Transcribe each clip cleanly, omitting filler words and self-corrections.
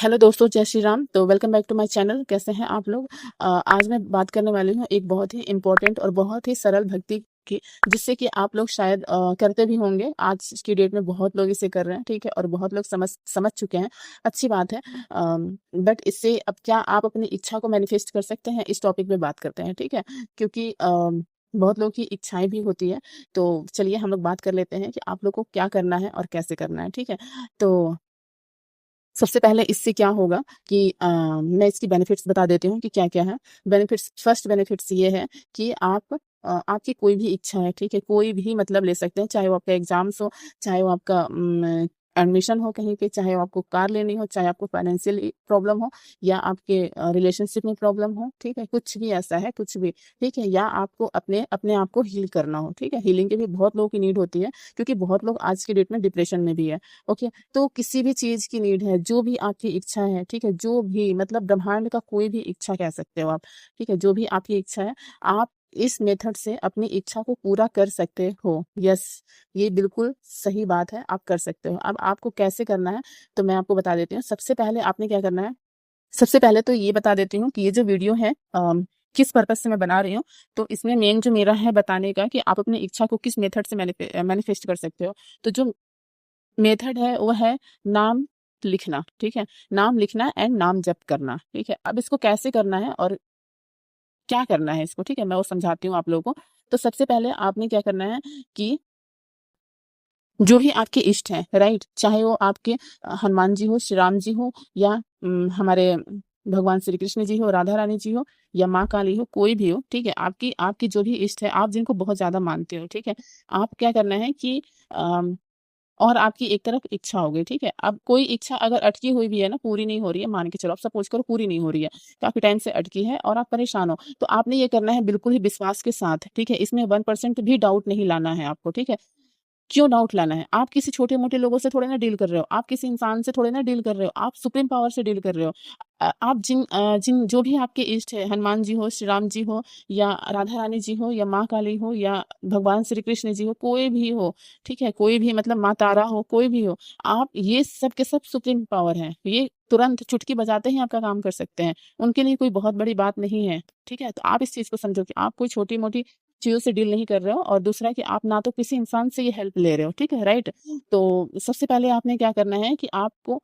Hello दोस्तों, जय श्री राम। तो welcome back to my channel. कैसे हैं आप लोग? आज मैं बात करने वाली हूँ एक बहुत ही इम्पोर्टेंट और बहुत ही सरल भक्ति की, जिससे कि आप लोग शायद करते भी होंगे। आज की डेट में बहुत लोग इसे कर रहे हैं, ठीक है, और बहुत लोग समझ समझ चुके हैं। अच्छी बात है। बट इससे अब क्या आप अपनी इच्छा को मैनिफेस्ट कर सकते हैं, इस टॉपिक पे बात करते हैं, ठीक है। क्योंकि बहुत लोगों की इच्छाएं भी होती है। तो चलिए हम लोग बात कर लेते हैं कि आप लोग को क्या करना है और कैसे करना है, ठीक है। तो सबसे पहले इससे क्या होगा कि मैं इसकी बेनिफिट्स बता देती हूँ कि क्या-क्या है। बेनिफिट्स, फर्स्ट बेनिफिट्स ये है कि आपकी कोई भी इच्छा है, ठीक है? कोई भी मतलब ले सकते हैं, चाहे वो आपका एग्ज़ाम्स हो, चाहे वो आपका एडमिशन हो कहीं पे, चाहे वो आपको कार लेनी हो, चाहे आपको फाइनेंशियली प्रॉब्लम हो या आपके रिलेशनशिप में प्रॉब्लम हो, ठीक है? कुछ भी ऐसा है, कुछ भी, ठीक है? या आपको अपने अपने आप को हील करना हो, ठीक है? हीलिंग की भी बहुत लोगों की नीड होती है, क्योंकि बहुत लोग आज की डेट में डिप्रेशन में भी है, ओके? तो किसी भी चीज़ की नीड है, जो भी आपकी इच्छा है, ठीक है? जो भी मतलब ब्रह्मांड का कोई भी इच्छा कह सकते हो आप, ठीक है? जो भी आपकी इच्छा है, आप इस मेथड से अपनी इच्छा को पूरा कर सकते हो। यस, ये बिल्कुल सही बात है, आप कर सकते हो। अब आपको कैसे करना है, तो मैं आपको बता देती हूँ। सबसे पहले आपने क्या करना है, सबसे पहले तो ये बता देती हूँ कि ये जो वीडियो है किस पर्पज़ से मैं बना रही हूँ। तो इसमें मेन जो मेरा है बताने का कि आप अपनी इच्छा को किस मेथड से मैनिफेस्ट कर सकते हो। तो जो मेथड है वो है नाम लिखना, ठीक है? नाम लिखना एंड नाम जप करना, ठीक है? अब इसको कैसे करना है और क्या करना है इसको, ठीक है? मैं वो समझाती हूँ आप लोगों को। तो सबसे पहले आपने क्या करना है कि जो भी आपके इष्ट हैं, राइट? चाहे वो आपके हनुमान जी हो, श्री राम जी हो या हमारे भगवान श्री कृष्ण जी हो, राधा रानी जी हो या माँ काली हो, कोई भी हो, ठीक है? आपकी आपकी जो भी इष्ट है, आप जिनको बहुत ज़्यादा मानते हो, ठीक है? आप क्या करना है कि अम और आपकी एक तरफ इच्छा हो गई, ठीक है? अब कोई इच्छा अगर अटकी हुई भी है ना, पूरी नहीं हो रही है, मान के चलो, आप सपोज़ करो पूरी नहीं हो रही है, काफ़ी टाइम से अटकी है और आप परेशान हो, तो आपने ये करना है बिल्कुल ही विश्वास के साथ, ठीक है? इसमें 1% भी डाउट नहीं लाना है आपको, ठीक है? क्यों डाउट लाना है? आप किसी छोटे-मोटे लोगों से थोड़ी ना डील कर रहे हो, आप किसी इंसान से थोड़ी ना डील कर रहे हो, आप सुप्रीम पावर से डील कर रहे हो। आप जिन जो भी आपके इष्ट है, हनुमान जी हो, श्री राम जी हो या राधा रानी जी हो या माँ काली हो या भगवान श्री कृष्ण जी हो, कोई भी हो, ठीक है? कोई भी मतलब माँ तारा हो, कोई भी हो, आप ये सब के सब सुप्रीम पावर हैं। ये तुरंत चुटकी बजाते ही आपका काम कर सकते हैं। उनके लिए कोई बहुत बड़ी बात नहीं है, ठीक है? तो आप इस चीज़ को समझो कि आप कोई छोटी-मोटी चीज़ों से डील नहीं कर रहे हो और दूसरा कि आप ना तो किसी इंसान से ये हेल्प ले रहे हो, ठीक है, राइट? तो सबसे पहले आपने क्या करना है कि आपको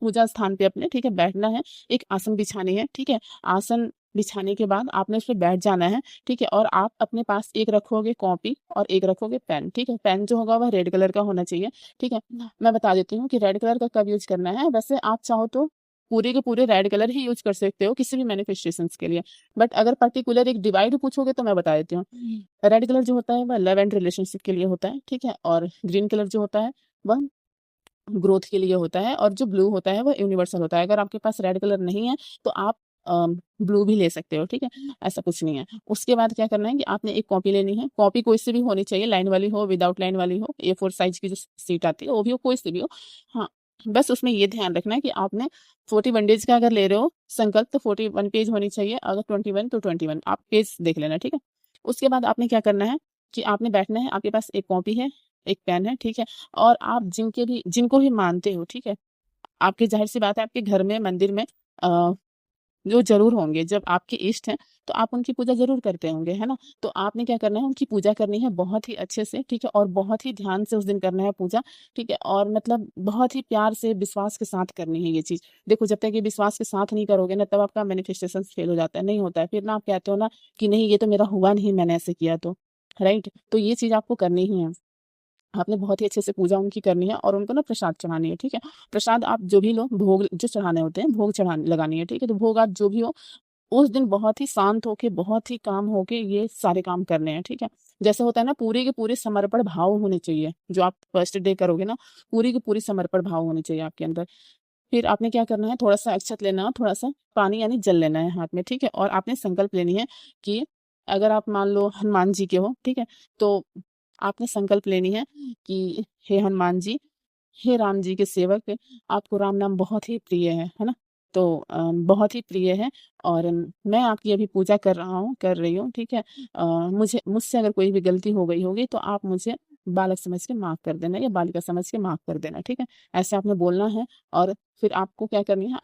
पूजा स्थान पे अपने, ठीक है, बैठना है, एक आसन बिछानी है, ठीक है? आसन बिछाने के बाद आपने उस पे बैठ जाना है, ठीक है? और आप अपने पास एक रखोगे कॉपी और एक रखोगे पेन, ठीक है? पेन जो होगा वह रेड कलर का होना चाहिए, ठीक है? मैं बता देती हूँ कि रेड कलर का कब यूज़ करना है। वैसे आप चाहो तो पूरे के पूरे रेड कलर ही यूज़ कर सकते हो किसी भी मैनिफेस्टेशंस के लिए। बट अगर पर्टिकुलर एक डिवाइड पूछोगे तो मैं बता देती हूँ। रेड कलर जो होता है वह लव एंड रिलेशनशिप के लिए होता है, ठीक है? और ग्रीन कलर जो होता है वह ग्रोथ के लिए होता है और जो ब्लू होता है वो यूनिवर्सल होता है। अगर आपके पास रेड कलर नहीं है तो आप ब्लू भी ले सकते हो, ठीक है? ऐसा कुछ नहीं है। उसके बाद क्या करना है कि आपने एक कॉपी लेनी है। कॉपी कोई सी भी होनी चाहिए, लाइन वाली हो, विदाउट लाइन वाली हो, A4 साइज़ की जो शीट आती है वो भी हो, कोई सी भी हो। हाँ, बस उसमें ये ध्यान रखना है कि आपने 41 डेज़ का अगर ले रहे हो संकल्प तो 41 पेज होनी चाहिए, अगर 21 तो 21 आप पेज देख लेना, ठीक है? उसके बाद आपने क्या करना है कि आपने बैठना है, आपके पास एक कॉपी है, एक पेन है, ठीक है? और आप जिनको भी मानते हो, ठीक है? आपके ज़ाहिर-सी बात है आपके घर में, मंदिर में अ, जो ज़रूर होंगे, जब आपके इष्ट हैं, तो आप उनकी पूजा ज़रूर करते होंगे, है ना? तो आपने क्या करना है, उनकी पूजा करनी है बहुत ही अच्छे से, ठीक है? और बहुत ही ध्यान से उस दिन करना है पूजा, ठीक है? और मतलब बहुत ही प्यार से, विश्वास के साथ करनी है ये चीज़। देखो, जब तक ये विश्वास के साथ नहीं करोगे ना, तब आपका मैनिफेस्टेशंस फेल हो जाता है, नहीं होता है। फिर ना आप कहते हो ना कि नहीं, ये तो मेरा हुआ नहीं, मैंने ऐसे किया तो, राइट? तो ये चीज़ आपको करनी ही है। आपने बहुत ही अच्छे से पूजा उनकी करनी है और उनको ना प्रसाद चढ़ानी है, ठीक है? प्रसाद आप जो भी लो, भोग जो चढ़ाने होते हैं, भोग चढ़ाने लगानी है, ठीक है? तो भोग आप जो भी हो, उस दिन बहुत ही शांत होके, बहुत ही काम होके ये सारे काम करने हैं, ठीक है? जैसे होता है ना, पूरे के पूरे समर्पण भाव होने चाहिए, जो आप फर्स्ट डे करोगे ना, पूरी की पूरी समर्पण भाव होने चाहिए आपके अंदर। फिर आपने क्या करना है, थोड़ा-सा अक्षत लेना, थोड़ा-सा पानी यानी जल लेना है हाथ में, ठीक है? और आपने संकल्प लेनी है कि अगर आप मान लो हनुमान जी के हो, ठीक है? तो आपने संकल्प लेनी है कि हे हनुमान जी, हे राम जी के सेवक, आपको राम नाम बहुत ही प्रिय है ना? तो बहुत ही प्रिय है और मैं आपकी अभी पूजा कर रहा हूँ, कर रही हूँ, ठीक है? मुझसे अगर कोई भी गलती हो गई होगी तो आप मुझे बालक समझ के माफ कर देना या बालिका समझ के माफ कर देना, ठीक है। ऐसे आपने बोलना है और फिर आपको क्या करनी है,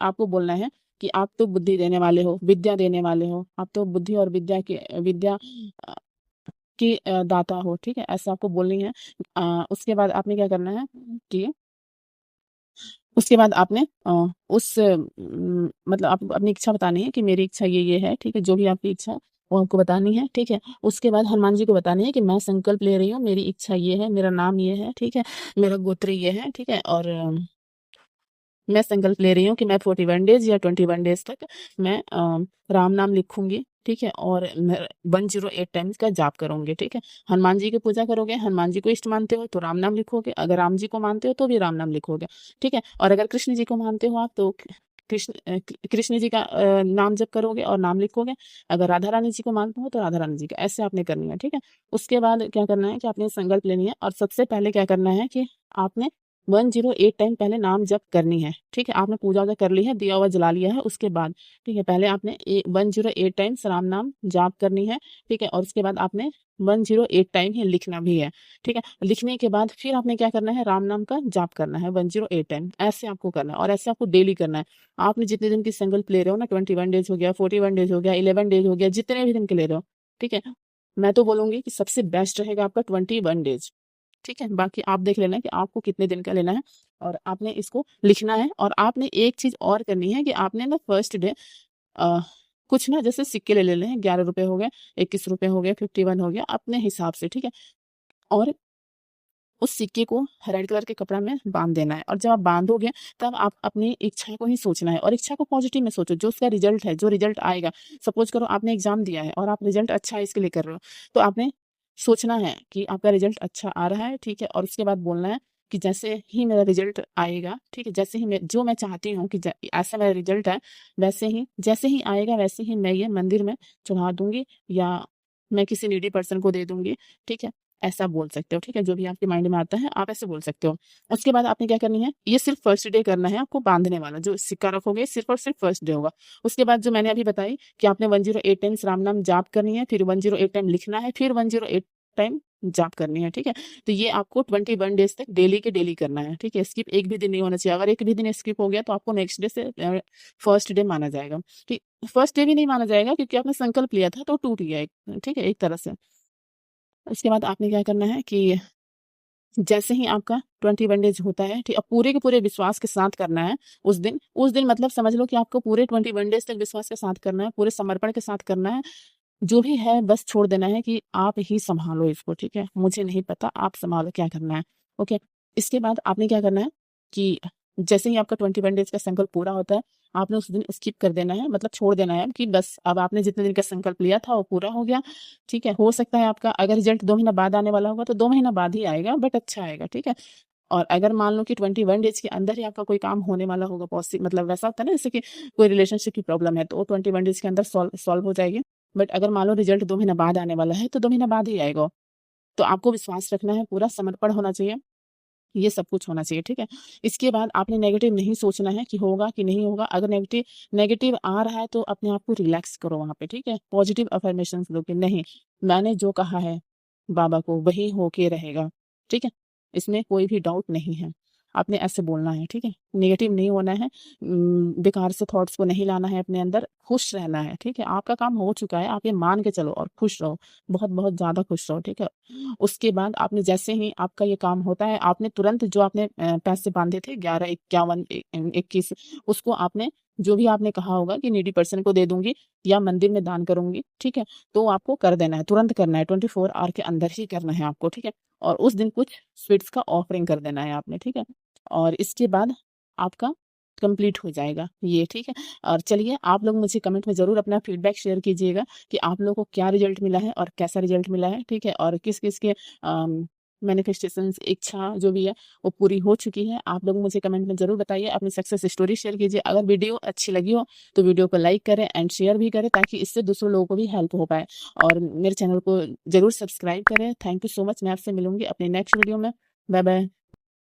आपको बोलना है कि आप तो बुद्धि देने वाले हो, विद्या देने वाले हो, आप तो बुद्धि और विद्या अ, की दाता हो, ठीक है। ऐसा आपको बोलनी है। उसके बाद आपने क्या करना है कि उसके बाद आपने मतलब आपको अपनी इच्छा बतानी है कि मेरी इच्छा ये है, ठीक है। जो भी आपकी इच्छा है वो आपको बतानी है, ठीक है। उसके बाद हनुमान जी को बतानी है कि मैं संकल्प ले रही हूँ, मेरी इच्छा ये है, मेरा नाम ये है, ठीक है, मेरा गोत्र ये है, ठीक है। और मैं संकल्प ले रही हूँ कि मैं 41 डेज या 21 डेज तक मैं राम नाम लिखूंगी, ठीक है। और 108 टाइम्स का जाप करूंगी, ठीक है। हनुमान जी की पूजा करोगे, हनुमान जी को इष्ट मानते हो तो राम नाम लिखोगे, अगर राम जी को मानते हो तो भी राम नाम लिखोगे, ठीक है। और अगर कृष्ण जी को मानते हो आप तो कृष्ण जी का नाम जप करोगे और नाम लिखोगे। अगर राधा रानी जी को मानते हो तो राधा रानी जी का, ऐसे आपने करनी है, ठीक है। उसके बाद क्या करना है कि आपने संकल्प लेनी है और सबसे पहले क्या करना है कि आपने 108 टाइम पहले नाम जप करनी है, ठीक है। आपने पूजा वूजा कर ली है, दिया हुआ जला लिया है, उसके बाद ठीक है पहले आपने 108 टाइम्स राम नाम जाप करनी है, ठीक है। और उसके बाद आपने 108 टाइम ही लिखना भी है, ठीक है। लिखने के बाद फिर आपने क्या करना है, राम नाम का जाप करना है 108 टाइम, ऐसे आपको करना है और ऐसे आपको डेली करना है। आपने जितने दिन की संकल्प ले रहे हो ना, 21 डेज हो गया, 41 डेज हो गया, 11 डेज हो गया, जितने भी दिन के ले रहे हो, ठीक है। मैं तो बोलूंगी कि सबसे बेस्ट रहेगा आपका 21 डेज, ठीक है। बाकी आप देख लेना कि आपको कितने दिन का लेना है और आपने इसको लिखना है। और आपने एक चीज और करनी है कि आपने ना फर्स्ट डे कुछ ना जैसे सिक्के ले लेने हैं, 11 रुपए हो गए, 21 रुपए हो गए, 51 हो गया, अपने हिसाब से, ठीक है। और उस सिक्के को रेड कलर के कपड़ा में बांध देना है और जब आप बांधोगे तब आप अपनी इच्छा को ही सोचना है और इच्छा को पॉजिटिव में सोचो, जो उसका रिजल्ट है, जो रिजल्ट आएगा। सपोज करो आपने एग्जाम दिया है और आप रिजल्ट अच्छा है इसके लिए कर रहे हो, तो आपने सोचना है कि आपका रिजल्ट अच्छा आ रहा है, ठीक है। और उसके बाद बोलना है कि जैसे ही मेरा रिजल्ट आएगा, ठीक है, जैसे ही मैं जो मैं चाहती हूँ कि ऐसा मेरा रिजल्ट है, वैसे ही जैसे ही आएगा वैसे ही मैं ये मंदिर में चढ़ा दूंगी या मैं किसी नीडी पर्सन को दे दूंगी, ठीक है। ऐसा बोल सकते हो, ठीक है। जो भी आपके माइंड में आता है आप ऐसे बोल सकते हो। उसके बाद आपने क्या करनी है, ये सिर्फ फर्स्ट डे करना है आपको, बांधने वाला जो सिक्का रखोगे सिर्फ और सिर्फ फर्स्ट डे होगा। उसके बाद जो मैंने अभी बताई कि आपने 108 टाइम्स राम नाम जाप करनी है, फिर 108 टाइम लिखना है, फिर 108 टाइम जाप करनी है, ठीक है। तो ये आपको 21 डेज तक डेली के डेली करना है, ठीक है। स्किप एक भी दिन नहीं होना चाहिए। अगर एक भी दिन स्किप हो गया तो आपको नेक्स्ट डे से फर्स्ट डे माना जाएगा, ठीक। फर्स्ट डे भी नहीं माना जाएगा क्योंकि आपने संकल्प लिया था तो टूट गया ठीक है, एक तरह से। उसके बाद आपने क्या करना है कि जैसे ही आपका 21 डेज होता है, ठीक, अब पूरे के पूरे विश्वास के साथ करना है उस दिन मतलब समझ लो कि आपको पूरे 21 डेज तक विश्वास के साथ करना है, पूरे समर्पण के साथ करना है। जो भी है बस छोड़ देना है कि आप ही संभालो इसको, ठीक है, मुझे नहीं पता, आप संभालो क्या करना है, ओके। इसके बाद आपने क्या करना है कि जैसे ही आपका 21 डेज का संकल्प पूरा होता है, आपने उस दिन स्किप कर देना है, मतलब छोड़ देना है कि बस अब आपने जितने दिन का संकल्प लिया था वो पूरा हो गया, ठीक है। हो सकता है आपका अगर रिजल्ट 2 महीना बाद आने वाला होगा तो 2 महीना बाद ही आएगा, बट अच्छा आएगा, ठीक है। और अगर मान लो कि 21 डेज के अंदर ही आपका कोई काम होने वाला होगा, पॉसिबल मतलब वैसा होता है ना, जैसे कि कोई रिलेशनशिप की प्रॉब्लम है तो वो 21 डेज के अंदर सॉल्व हो जाएगी। बट अगर मान लो रिजल्ट 2 महीना बाद आने वाला है तो 2 महीना बाद ही आएगा। तो आपको विश्वास रखना है, पूरा समर्पण होना चाहिए, ये सब कुछ होना चाहिए, ठीक है। इसके बाद आपने नेगेटिव नहीं सोचना है कि होगा कि नहीं होगा। अगर नेगेटिव नेगेटिव आ रहा है तो अपने आप को रिलैक्स करो वहां पे, ठीक है। पॉजिटिव अफर्मेशन दो कि नहीं, मैंने जो कहा है बाबा को वही होके रहेगा, ठीक है। इसमें कोई भी डाउट नहीं है, आपने ऐसे बोलना है, ठीक है। नेगेटिव नहीं होना है, बेकार से थॉट्स को नहीं लाना है अपने अंदर, खुश रहना है, ठीक है। आपका काम हो चुका है, आप ये मान के चलो और खुश रहो, बहुत बहुत ज्यादा खुश रहो, ठीक है। उसके बाद आपने जैसे ही आपका ये काम होता है, आपने तुरंत जो आपने पैसे बांधे थे 11, 51, 21, उसको आपने जो भी आपने कहा होगा कि नीडी पर्सन को दे दूंगी या मंदिर में दान करूंगी, ठीक है, तो आपको कर देना है, तुरंत करना है, 24 आवर के अंदर ही करना है आपको, ठीक है। और उस दिन कुछ स्वीट्स का ऑफरिंग कर देना है आपने, ठीक है। और इसके बाद आपका कंप्लीट हो जाएगा ये, ठीक है। और चलिए आप लोग मुझे कमेंट में जरूर अपना फीडबैक शेयर कीजिएगा कि आप लोगों को क्या रिजल्ट मिला है और कैसा रिजल्ट मिला है, ठीक है। और किस किस के मैनिफेस्टेशंस इच्छा जो भी है वो पूरी हो चुकी है, आप लोग मुझे कमेंट में जरूर बताइए, अपनी सक्सेस स्टोरी शेयर कीजिए। अगर वीडियो अच्छी लगी हो तो वीडियो को लाइक करें एंड शेयर भी करें ताकि इससे दूसरों लोगों को भी हेल्प हो पाए। और मेरे चैनल को जरूर सब्सक्राइब करें। Thank you so much. मैं आपसे मिलूंगी अपने नेक्स्ट वीडियो में। Bye bye.